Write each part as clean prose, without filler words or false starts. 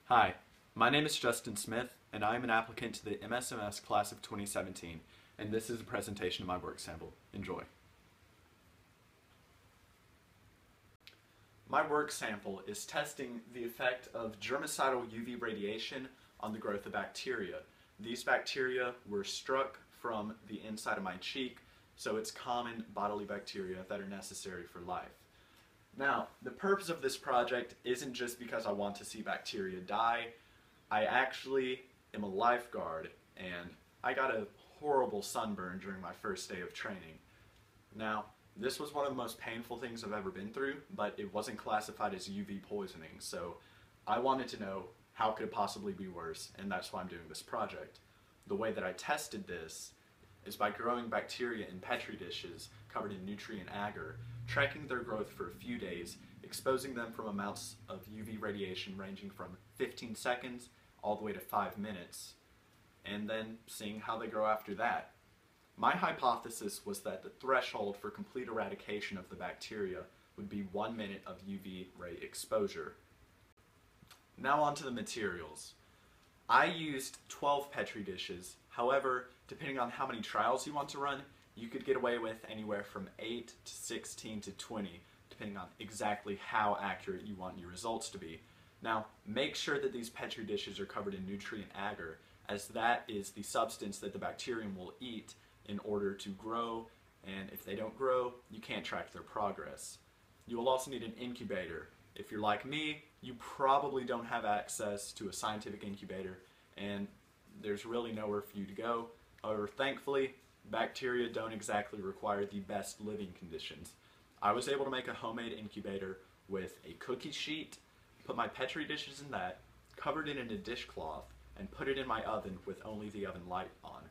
Hi, my name is Justin Smith, and I am an applicant to the MSMS class of 2017, and this is a presentation of my work sample. Enjoy. My work sample is testing the effect of germicidal UV radiation on the growth of bacteria. These bacteria were struck from the inside of my cheek, so it's common bodily bacteria that are necessary for life. Now, the purpose of this project isn't just because I want to see bacteria die. I actually am a lifeguard, and I got a horrible sunburn during my first day of training. Now, this was one of the most painful things I've ever been through, but it wasn't classified as UV poisoning, so I wanted to know how could it possibly be worse, and that's why I'm doing this project. The way that I tested this is by growing bacteria in petri dishes covered in nutrient agar, tracking their growth for a few days, exposing them from amounts of UV radiation ranging from 15 seconds all the way to 5 minutes, and then seeing how they grow after that. My hypothesis was that the threshold for complete eradication of the bacteria would be 1 minute of UV ray exposure. Now on to the materials. I used 12 petri dishes. However, depending on how many trials you want to run, you could get away with anywhere from 8 to 16 to 20, depending on exactly how accurate you want your results to be. Now, make sure that these petri dishes are covered in nutrient agar, as that is the substance that the bacterium will eat in order to grow, and if they don't grow, you can't track their progress. You will also need an incubator. If you're like me, you probably don't have access to a scientific incubator, and there's really nowhere for you to go. However, thankfully, bacteria don't exactly require the best living conditions. I was able to make a homemade incubator with a cookie sheet, put my petri dishes in that, covered it in a dishcloth, and put it in my oven with only the oven light on.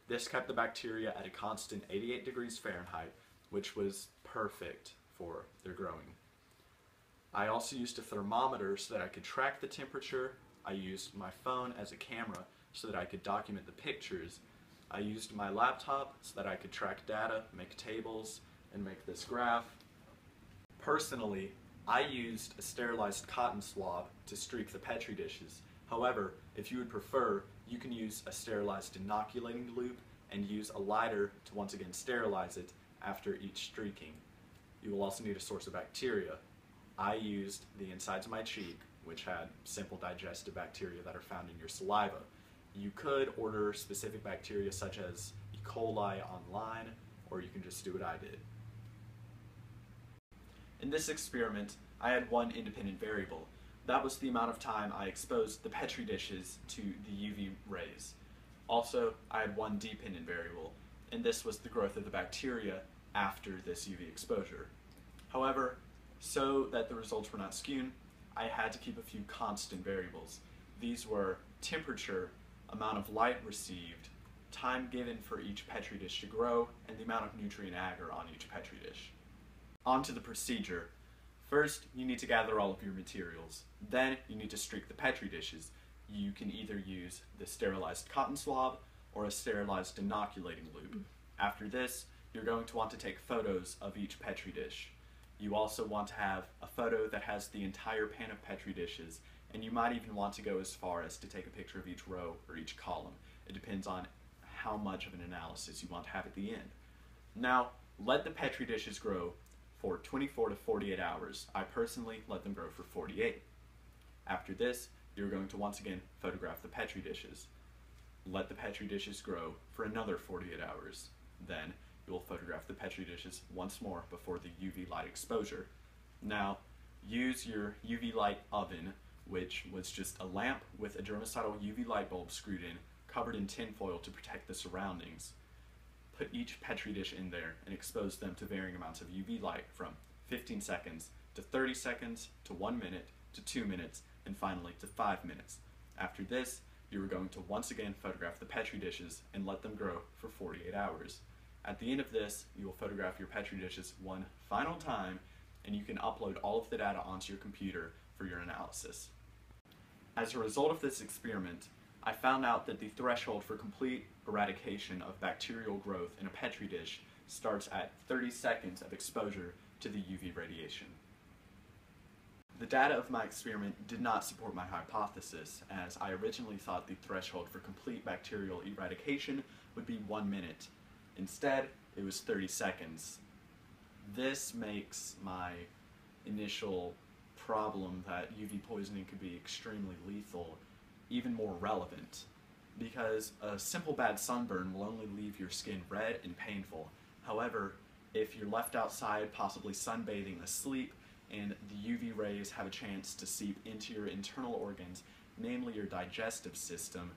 This kept the bacteria at a constant 88 degrees Fahrenheit, which was perfect for their growing. I also used a thermometer so that I could track the temperature. I used my phone as a camera so that I could document the pictures. I used my laptop so that I could track data, make tables, and make this graph. Personally, I used a sterilized cotton swab to streak the petri dishes. However, if you would prefer, you can use a sterilized inoculating loop and use a lighter to once again sterilize it after each streaking. You will also need a source of bacteria. I used the insides of my cheek, which had simple digestive bacteria that are found in your saliva. You could order specific bacteria such as E. coli online, or you can just do what I did. In this experiment, I had one independent variable. That was the amount of time I exposed the petri dishes to the UV rays. Also, I had one dependent variable, and this was the growth of the bacteria after this UV exposure. However, so that the results were not skewed, I had to keep a few constant variables. These were temperature, amount of light received, time given for each petri dish to grow, and the amount of nutrient agar on each petri dish. On to the procedure. First, you need to gather all of your materials. Then, you need to streak the petri dishes. You can either use the sterilized cotton swab or a sterilized inoculating loop. After this, you're going to want to take photos of each petri dish. You also want to have a photo that has the entire pan of petri dishes, and you might even want to go as far as to take a picture of each row or each column. It depends on how much of an analysis you want to have at the end. Now, let the petri dishes grow for 24 to 48 hours. I personally let them grow for 48. After this, you're going to once again photograph the petri dishes. Let the petri dishes grow for another 48 hours. Then, you will photograph the petri dishes once more before the UV light exposure. Now, use your UV light oven, which was just a lamp with a germicidal UV light bulb screwed in, covered in tin foil to protect the surroundings. Put each petri dish in there and expose them to varying amounts of UV light from 15 seconds to 30 seconds to 1 minute to 2 minutes and finally to 5 minutes. After this, you are going to once again photograph the petri dishes and let them grow for 48 hours. At the end of this, you will photograph your petri dishes one final time, and you can upload all of the data onto your computer for your analysis. As a result of this experiment, I found out that the threshold for complete eradication of bacterial growth in a petri dish starts at 30 seconds of exposure to the UV radiation. The data of my experiment did not support my hypothesis, as I originally thought the threshold for complete bacterial eradication would be 1 minute. Instead, it was 30 seconds. This makes my initial problem that UV poisoning could be extremely lethal even more relevant, because a simple bad sunburn will only leave your skin red and painful. However, if you're left outside, possibly sunbathing asleep, and the UV rays have a chance to seep into your internal organs, namely your digestive system,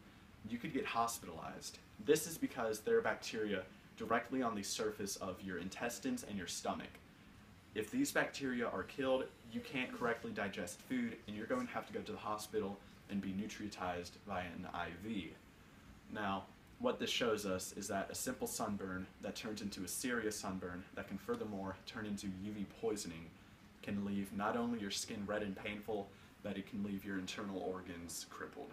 you could get hospitalized. This is because there are bacteria directly on the surface of your intestines and your stomach. If these bacteria are killed, you can't correctly digest food, and you're going to have to go to the hospital and be nutrientized via an IV. Now, what this shows us is that a simple sunburn that turns into a serious sunburn that can furthermore turn into UV poisoning can leave not only your skin red and painful, but it can leave your internal organs crippled.